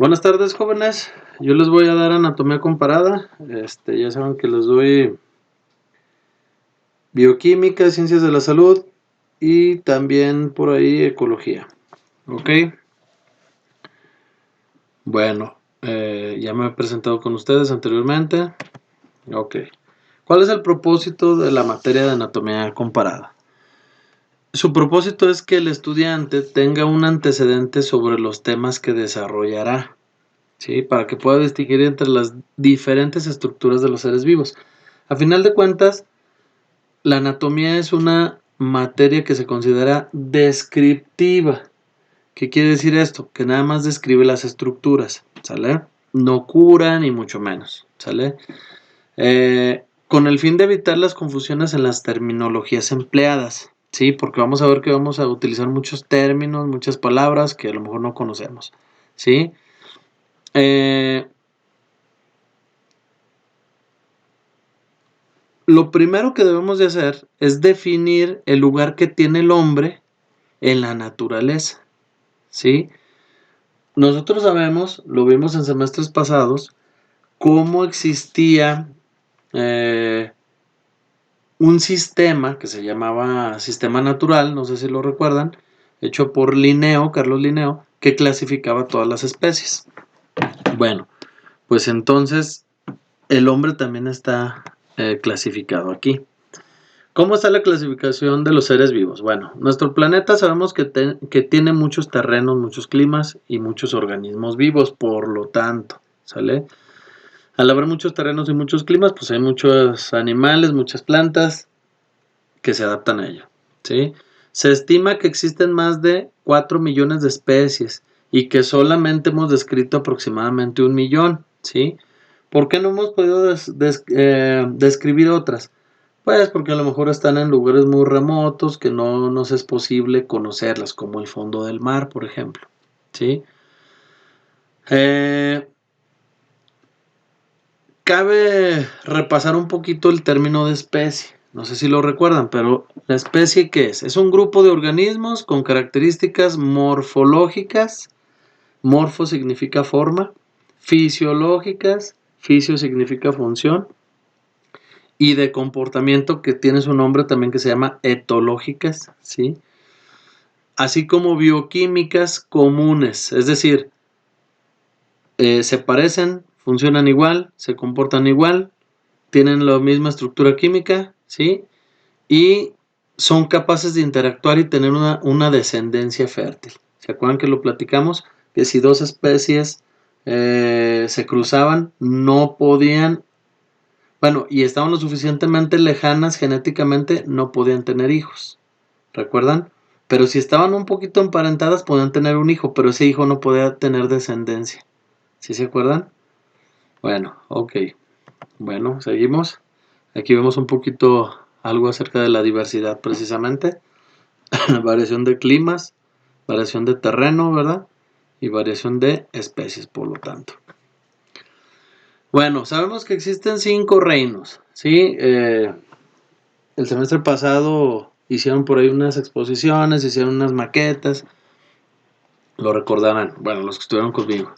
Buenas tardes, jóvenes. Yo les voy a dar anatomía comparada. Ya saben que les doy bioquímica, ciencias de la salud y también por ahí ecología. ¿Ok? Bueno, ya me he presentado con ustedes anteriormente. Ok. ¿Cuál es el propósito de la materia de anatomía comparada? Su propósito es que el estudiante tenga un antecedente sobre los temas que desarrollará. ¿Sí? Para que pueda distinguir entre las diferentes estructuras de los seres vivos. A final de cuentas, la anatomía es una materia que se considera descriptiva. ¿Qué quiere decir esto? Que nada más describe las estructuras, ¿sale? No cura ni mucho menos, ¿sale? Con el fin de evitar las confusiones en las terminologías empleadas, ¿sí? Porque vamos a ver que vamos a utilizar muchos términos, muchas palabras que a lo mejor no conocemos, ¿sí? Lo primero que debemos de hacer es definir el lugar que tiene el hombre en la naturaleza, ¿sí? Nosotros sabemos, lo vimos en semestres pasados, cómo existía un sistema que se llamaba sistema natural, no sé si lo recuerdan, hecho por Linneo, Carlos Linneo, que clasificaba todas las especies. Bueno, pues entonces el hombre también está clasificado aquí. ¿Cómo está la clasificación de los seres vivos? Bueno, nuestro planeta sabemos que tiene muchos terrenos, muchos climas y muchos organismos vivos, por lo tanto, ¿sale? Al haber muchos terrenos y muchos climas, pues hay muchos animales, muchas plantas que se adaptan a ello, ¿sí? Se estima que existen más de 4 millones de especies y que solamente hemos descrito aproximadamente 1 millón, ¿sí? ¿Por qué no hemos podido describir otras? Pues porque a lo mejor están en lugares muy remotos que no nos es posible conocerlas, como el fondo del mar, por ejemplo, ¿sí? Cabe repasar un poquito el término de especie. No sé si lo recuerdan, pero ¿la especie qué es? Es un grupo de organismos con características morfológicas. Morfo significa forma. Fisiológicas. Fisio significa función. Y de comportamiento, que tiene su nombre también, que se llama etológicas, ¿sí? Así como bioquímicas comunes, es decir, se parecen, funcionan igual, se comportan igual, tienen la misma estructura química, ¿sí? Y son capaces de interactuar y tener una descendencia fértil. ¿Se acuerdan que lo platicamos? Que si dos especies se cruzaban, no podían, bueno, y estaban lo suficientemente lejanas genéticamente, no podían tener hijos. ¿Recuerdan? Pero si estaban un poquito emparentadas, podían tener un hijo, pero ese hijo no podía tener descendencia. ¿Sí se acuerdan? Bueno, ok. Bueno, seguimos. Aquí vemos un poquito algo acerca de la diversidad precisamente. Variación de climas, variación de terreno, ¿verdad? Y variación de especies, por lo tanto. Bueno, sabemos que existen 5 reinos, ¿sí? El semestre pasado hicieron por ahí unas exposiciones, hicieron unas maquetas, lo recordarán, bueno, los que estuvieron conmigo.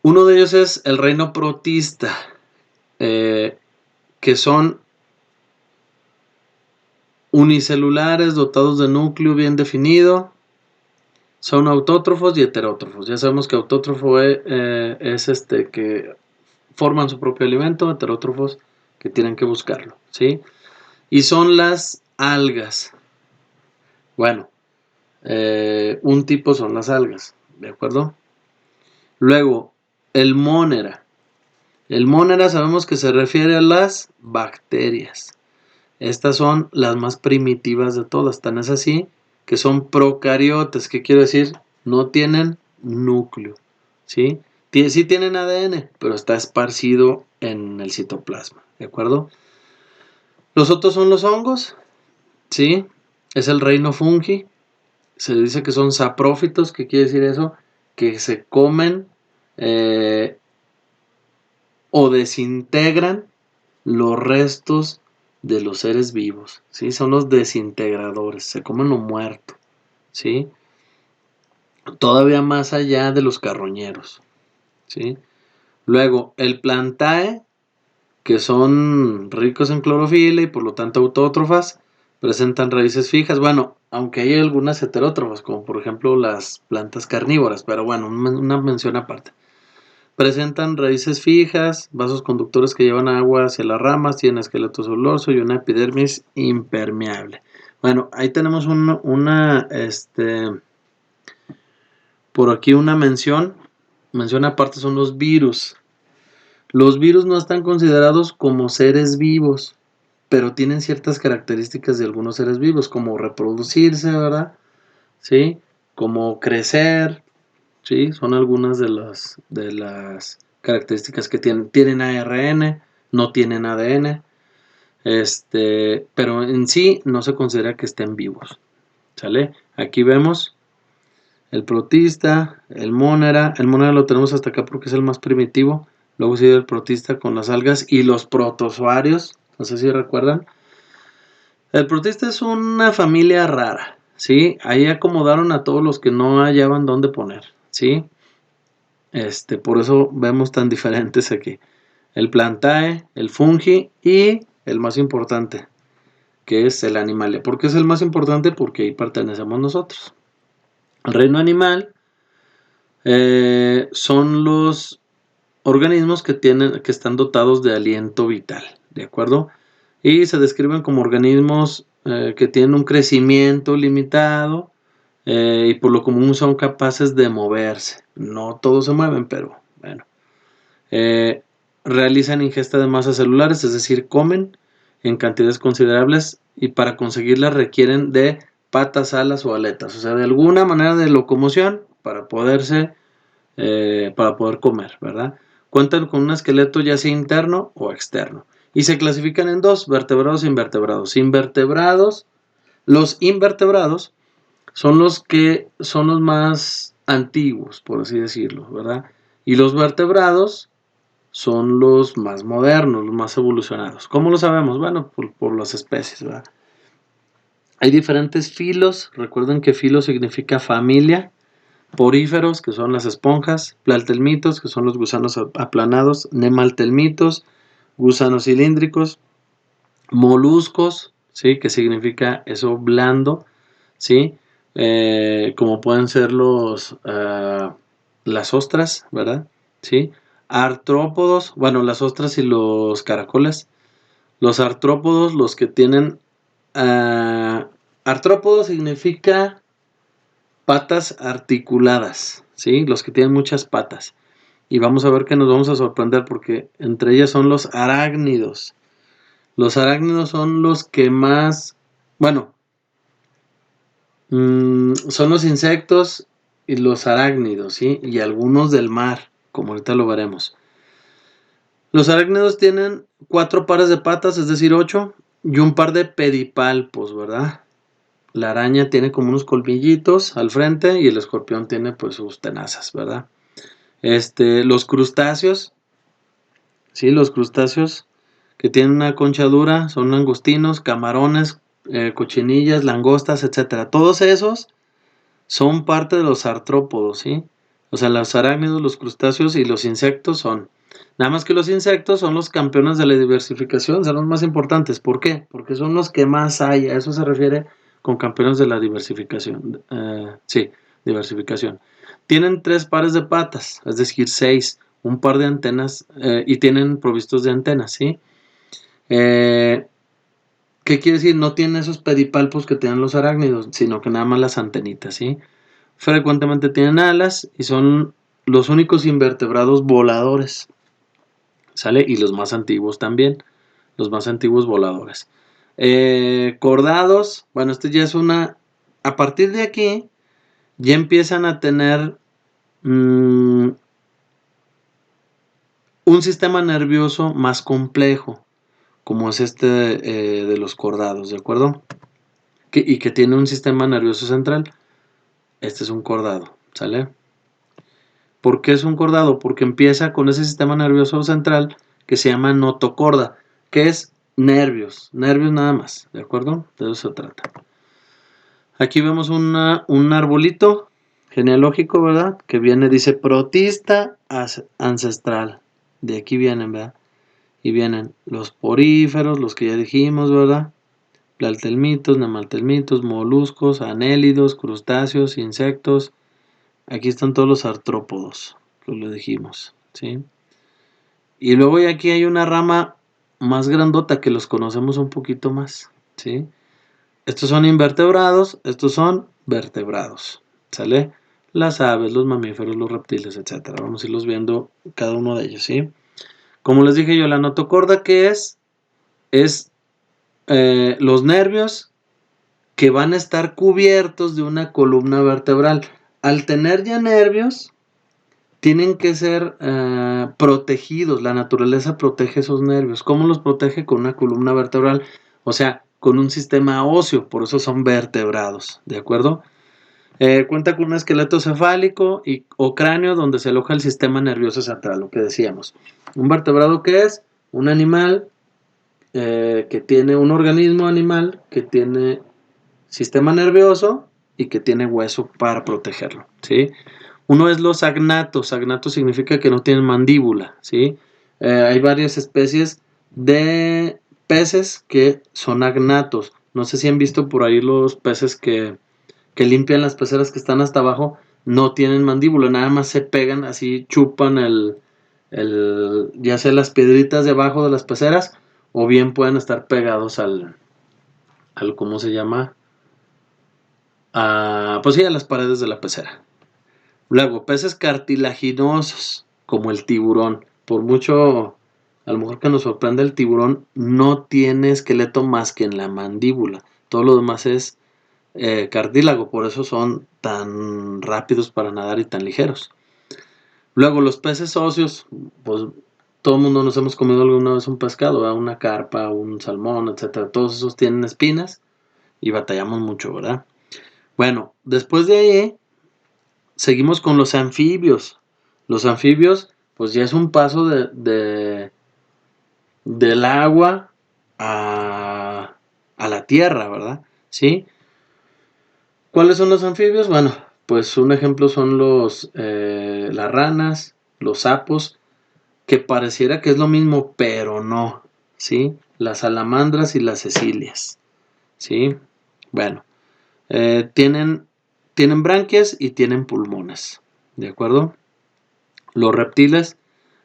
Uno de ellos es el reino protista, que son unicelulares, dotados de núcleo bien definido, son autótrofos y heterótrofos. Ya sabemos que autótrofo es que forman su propio alimento, heterótrofos que tienen que buscarlo, ¿sí? Y son las algas. Bueno, un tipo son las algas, ¿de acuerdo? Luego, el mónera. El mónera sabemos que se refiere a las bacterias. Estas son las más primitivas de todas, tan es así que son procariotas. ¿Qué quiero decir? No tienen núcleo, ¿sí? Sí tienen ADN, pero está esparcido en el citoplasma, ¿de acuerdo? Los otros son los hongos, ¿sí? Es el reino fungi. Se dice que son saprófitos. ¿Qué quiere decir eso? Que se comen o desintegran los restos de los seres vivos, ¿sí? Son los desintegradores, se comen lo muerto, ¿sí? todavía más allá de los carroñeros, ¿sí? Luego, el plantae, que son ricos en clorofila y por lo tanto autótrofas, presentan raíces fijas. Bueno, aunque hay algunas heterótrofas, como por ejemplo las plantas carnívoras, pero bueno, una mención aparte. Presentan raíces fijas, vasos conductores que llevan agua hacia las ramas, tienen esqueleto celuloso y una epidermis impermeable. Bueno, ahí tenemos por aquí una mención aparte son los virus. Los virus no están considerados como seres vivos, pero tienen ciertas características de algunos seres vivos, como reproducirse, ¿verdad? ¿Sí? Como crecer, ¿sí? Son algunas de las características que tienen. Tienen ARN, no tienen ADN, pero en sí no se considera que estén vivos, ¿sale? Aquí vemos el protista, el mónera. El mónera lo tenemos hasta acá porque es el más primitivo. Luego sigue el protista con las algas y los protozoarios. No sé si recuerdan. El protista es una familia rara, ¿sí? Ahí acomodaron a todos los que no hallaban dónde poner, ¿sí? Por eso vemos tan diferentes aquí. El plantae, el fungi y el más importante, que es el animalia. ¿Por qué es el más importante? Porque ahí pertenecemos nosotros. El reino animal son los organismos que están dotados de aliento vital, ¿de acuerdo? Y se describen como organismos que tienen un crecimiento limitado y por lo común son capaces de moverse. No todos se mueven, pero bueno. Realizan ingesta de masas celulares, es decir, comen en cantidades considerables y para conseguirlas requieren de patas, alas o aletas, o sea, de alguna manera de locomoción para poder comer, ¿verdad? Cuentan con un esqueleto ya sea interno o externo y se clasifican en dos, vertebrados e invertebrados. Los invertebrados son los más antiguos, por así decirlo, ¿verdad? Y los vertebrados son los más modernos, los más evolucionados. ¿Cómo lo sabemos? Bueno, por las especies, ¿verdad? Hay diferentes filos. Recuerden que filo significa familia. Poríferos, que son las esponjas. Platelmitos, que son los gusanos aplanados. Nemaltelmitos, gusanos cilíndricos. Moluscos, ¿sí? Que significa eso blando, ¿sí? Como pueden ser las ostras, ¿verdad? ¿Sí? Artrópodos, bueno, las ostras y los caracoles. Los artrópodos, los que tienen... artrópodo significa patas articuladas, ¿sí? Los que tienen muchas patas. Y vamos a ver que nos vamos a sorprender porque entre ellas son los arácnidos. Los arácnidos son los que más... Bueno, son los insectos y los arácnidos, ¿sí? Y algunos del mar, como ahorita lo veremos. Los arácnidos tienen 4 pares de patas, es decir, 8, y un par de pedipalpos, ¿verdad? La araña tiene como unos colmillitos al frente y el escorpión tiene pues sus tenazas, ¿verdad? Los crustáceos, ¿sí? Los crustáceos que tienen una concha dura son langostinos, camarones, cochinillas, langostas, etcétera. Todos esos son parte de los artrópodos, ¿sí? O sea, los arácnidos, los crustáceos y los insectos son. Nada más que los insectos son los campeones de la diversificación, son los más importantes. ¿Por qué? Porque son los que más hay. A eso se refiere con campeones de la diversificación. Sí, diversificación. Tienen 3 pares de patas, es decir, 6, un par de antenas y tienen provistos de antenas, ¿sí? ¿Qué quiere decir? No tienen esos pedipalpos que tienen los arácnidos, sino que nada más las antenitas, ¿sí? Frecuentemente tienen alas y son los únicos invertebrados voladores, ¿sale? Y los más antiguos también, los más antiguos voladores. Cordados, bueno, ya es a partir de aquí ya empiezan a tener un sistema nervioso más complejo, como es de los cordados, ¿de acuerdo? Y que tiene un sistema nervioso central. Este es un cordado, ¿sale? ¿Por qué es un cordado? Porque empieza con ese sistema nervioso central que se llama notocorda, que es nervios nada más, ¿de acuerdo? De eso se trata. Aquí vemos un arbolito, genealógico, ¿verdad? Que viene, dice protista ancestral. De aquí vienen, ¿verdad? Y vienen los poríferos, los que ya dijimos, ¿verdad? Plattelmitos, nemattelmitos, moluscos, anélidos, crustáceos, insectos. Aquí están todos los artrópodos, que lo dijimos, ¿sí? Y luego ya aquí hay una rama más grandota que los conocemos un poquito más, ¿sí? Estos son invertebrados, estos son vertebrados, ¿sale? Las aves, los mamíferos, los reptiles, etcétera. Vamos a irlos viendo cada uno de ellos, ¿sí? Como les dije yo, la notocorda, ¿qué es? Es los nervios que van a estar cubiertos de una columna vertebral. Al tener ya nervios, tienen que ser protegidos. La naturaleza protege esos nervios. ¿Cómo los protege? Con una columna vertebral. O sea, con un sistema óseo. Por eso son vertebrados. ¿De acuerdo? Cuenta con un esqueleto cefálico o cráneo donde se aloja el sistema nervioso central, lo que decíamos. ¿Un vertebrado qué es? Un animal que tiene un organismo animal que tiene sistema nervioso y que tiene hueso para protegerlo, ¿sí? Uno es los agnatos. Agnato significa que no tienen mandíbula, ¿sí? Hay varias especies de peces que son agnatos. No sé si han visto por ahí los peces que limpian las peceras que están hasta abajo. No tienen mandíbula, nada más se pegan, así chupan ya sea las piedritas de abajo de las peceras, o bien pueden estar pegados al ¿cómo se llama? Pues sí, a las paredes de la pecera. Luego, peces cartilaginosos, como el tiburón. Por mucho, a lo mejor que nos sorprende, el tiburón no tiene esqueleto más que en la mandíbula. Todo lo demás es cartílago, por eso son tan rápidos para nadar y tan ligeros. Luego, los peces óseos, pues todo el mundo nos hemos comido alguna vez un pescado, ¿verdad? Una carpa, un salmón, etcétera. Todos esos tienen espinas y batallamos mucho, ¿verdad? Bueno, después de ahí seguimos con los anfibios. Los anfibios, pues ya es un paso del agua a la tierra, ¿verdad? ¿Sí? ¿Cuáles son los anfibios? Bueno, pues un ejemplo son las ranas, los sapos, que pareciera que es lo mismo, pero no, ¿sí? Las salamandras y las cecilias, ¿sí? Bueno, tienen branquias y tienen pulmones, ¿de acuerdo? Los reptiles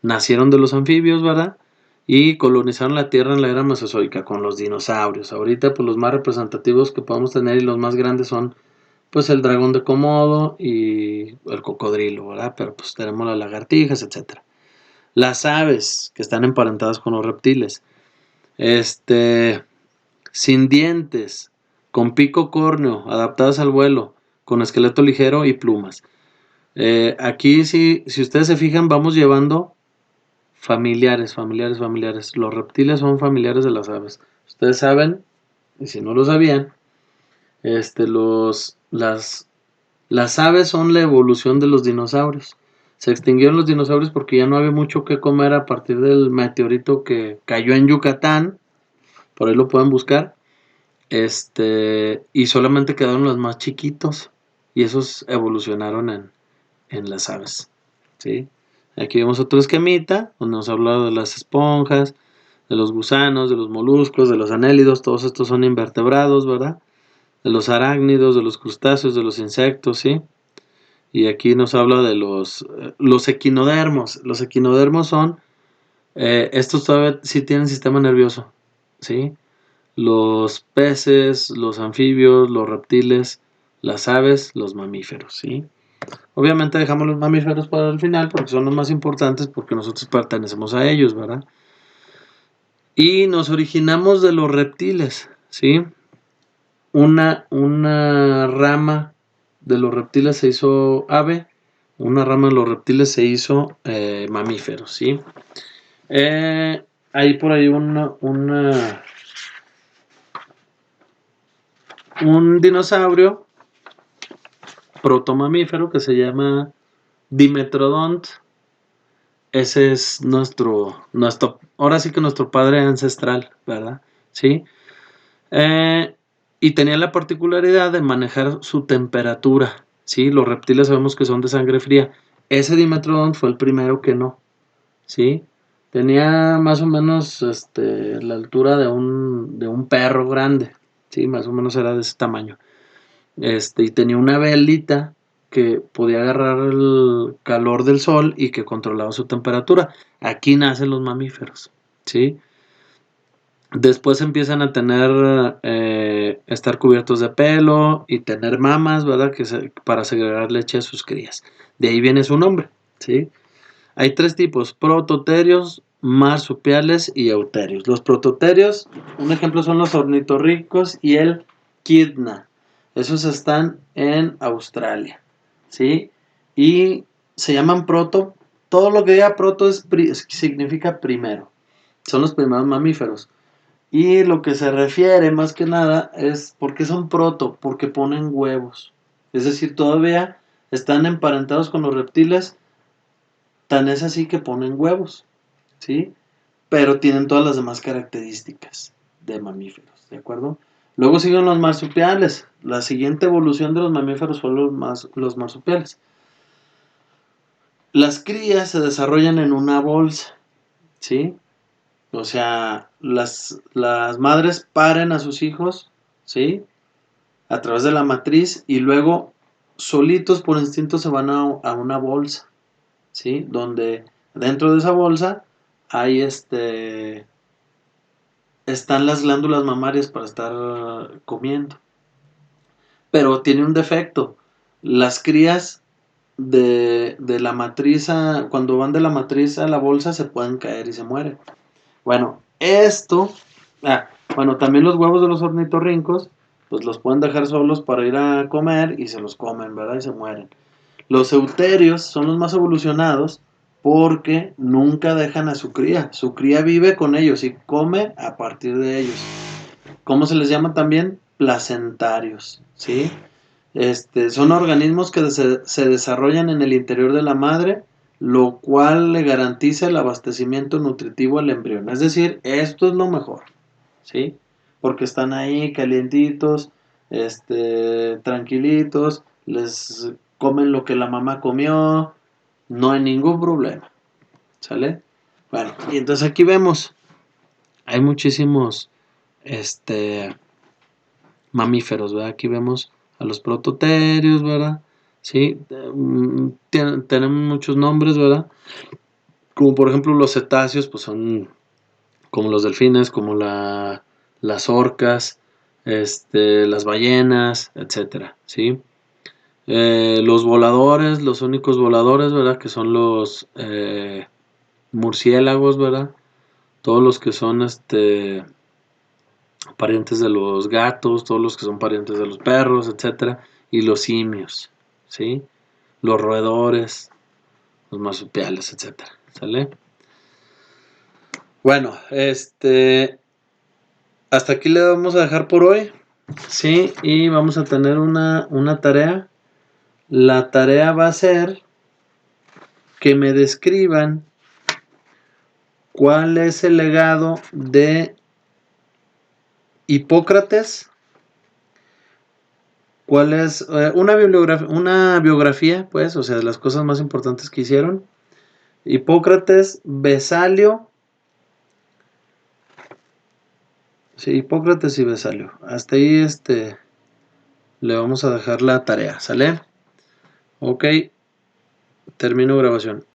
nacieron de los anfibios, ¿verdad? Y colonizaron la Tierra en la era mesozoica con los dinosaurios. Ahorita, pues los más representativos que podemos tener y los más grandes son, pues el dragón de Komodo y el cocodrilo, ¿verdad? Pero pues tenemos las lagartijas, etcétera. Las aves, que están emparentadas con los reptiles. Sin dientes, con pico córneo, adaptadas al vuelo, con esqueleto ligero y plumas. Aquí, si ustedes se fijan, vamos llevando familiares. Los reptiles son familiares de las aves. Ustedes saben, y si no lo sabían, este, los, las aves son la evolución de los dinosaurios. Se extinguieron los dinosaurios porque ya no había mucho que comer a partir del meteorito que cayó en Yucatán. Por ahí lo pueden buscar. Y solamente quedaron los más chiquitos. Y esos evolucionaron en las aves, ¿sí? Aquí vemos otro esquemita donde nos habla de las esponjas, de los gusanos, de los moluscos, de los anélidos. Todos estos son invertebrados, ¿verdad? De los arácnidos, de los crustáceos, de los insectos, ¿sí? Y aquí nos habla de los equinodermos. Los equinodermos son, estos todavía sí tienen sistema nervioso, ¿sí? Los peces, los anfibios, los reptiles, las aves, los mamíferos, ¿sí? Obviamente dejamos los mamíferos para el final porque son los más importantes porque nosotros pertenecemos a ellos, ¿verdad? Y nos originamos de los reptiles, ¿sí? Una rama de los reptiles se hizo ave, una rama de los reptiles se hizo mamífero, ¿sí? Hay por ahí un dinosaurio protomamífero que se llama Dimetrodont. Ese es ahora sí que nuestro padre ancestral, ¿verdad? ¿Sí? Y tenía la particularidad de manejar su temperatura, ¿sí? Los reptiles sabemos que son de sangre fría. Ese Dimetrodon fue el primero que no, ¿sí? Tenía más o menos la altura de un perro grande, ¿sí? Más o menos era de ese tamaño. Y tenía una velita que podía agarrar el calor del sol y que controlaba su temperatura. Aquí nacen los mamíferos, ¿sí? Después empiezan a tener, estar cubiertos de pelo y tener mamas, ¿verdad? Para segregar leche a sus crías. De ahí viene su nombre, ¿sí? Hay tres tipos: prototerios, marsupiales y euterios. Los prototerios, un ejemplo son los ornitorrincos y el quidna. Esos están en Australia, ¿sí? Y se llaman proto. Todo lo que diga proto significa primero. Son los primeros mamíferos. Y lo que se refiere más que nada es ¿por qué son proto? Porque ponen huevos. Es decir, todavía están emparentados con los reptiles. Tan es así que ponen huevos, ¿sí? Pero tienen todas las demás características de mamíferos, ¿de acuerdo? Luego siguen los marsupiales. La siguiente evolución de los mamíferos fue los marsupiales. Las crías se desarrollan en una bolsa, ¿sí? O sea, las madres paren a sus hijos, ¿sí? A través de la matriz y luego solitos por instinto se van a una bolsa, ¿sí? Donde dentro de esa bolsa hay están las glándulas mamarias para estar comiendo. Pero tiene un defecto. Las crías de la matriz, cuando van de la matriz a la bolsa, se pueden caer y se mueren. Bueno, bueno, también los huevos de los ornitorrincos, pues los pueden dejar solos para ir a comer y se los comen, ¿verdad? Y se mueren. Los euterios son los más evolucionados porque nunca dejan a su cría. Su cría vive con ellos y come a partir de ellos. ¿Cómo se les llama también? Placentarios, ¿sí? Son organismos que se desarrollan en el interior de la madre, lo cual le garantiza el abastecimiento nutritivo al embrión. Es decir, esto es lo mejor, ¿sí? Porque están ahí calientitos, tranquilitos, les comen lo que la mamá comió, no hay ningún problema, ¿sale? Bueno, y entonces aquí vemos, hay muchísimos, mamíferos, ¿verdad? Aquí vemos a los prototerios, ¿verdad? Sí, tenemos muchos nombres, ¿verdad? Como por ejemplo los cetáceos, pues son como los delfines, como las orcas, las ballenas, etcétera, ¿sí? Los voladores, los únicos voladores, ¿verdad? Que son los murciélagos, ¿verdad? Todos los que son parientes de los gatos, todos los que son parientes de los perros, etcétera, y los simios, ¿sí? Los roedores, los marsupiales, etcétera, ¿sale? Bueno, hasta aquí le vamos a dejar por hoy, ¿sí? Y vamos a tener una tarea. La tarea va a ser que me describan cuál es el legado de Hipócrates. ¿Cuál es una biografía, pues, o sea, de las cosas más importantes que hicieron? Hipócrates, Vesalio. Sí, Hipócrates y Vesalio. Hasta ahí le vamos a dejar la tarea, ¿sale? Ok, termino grabación.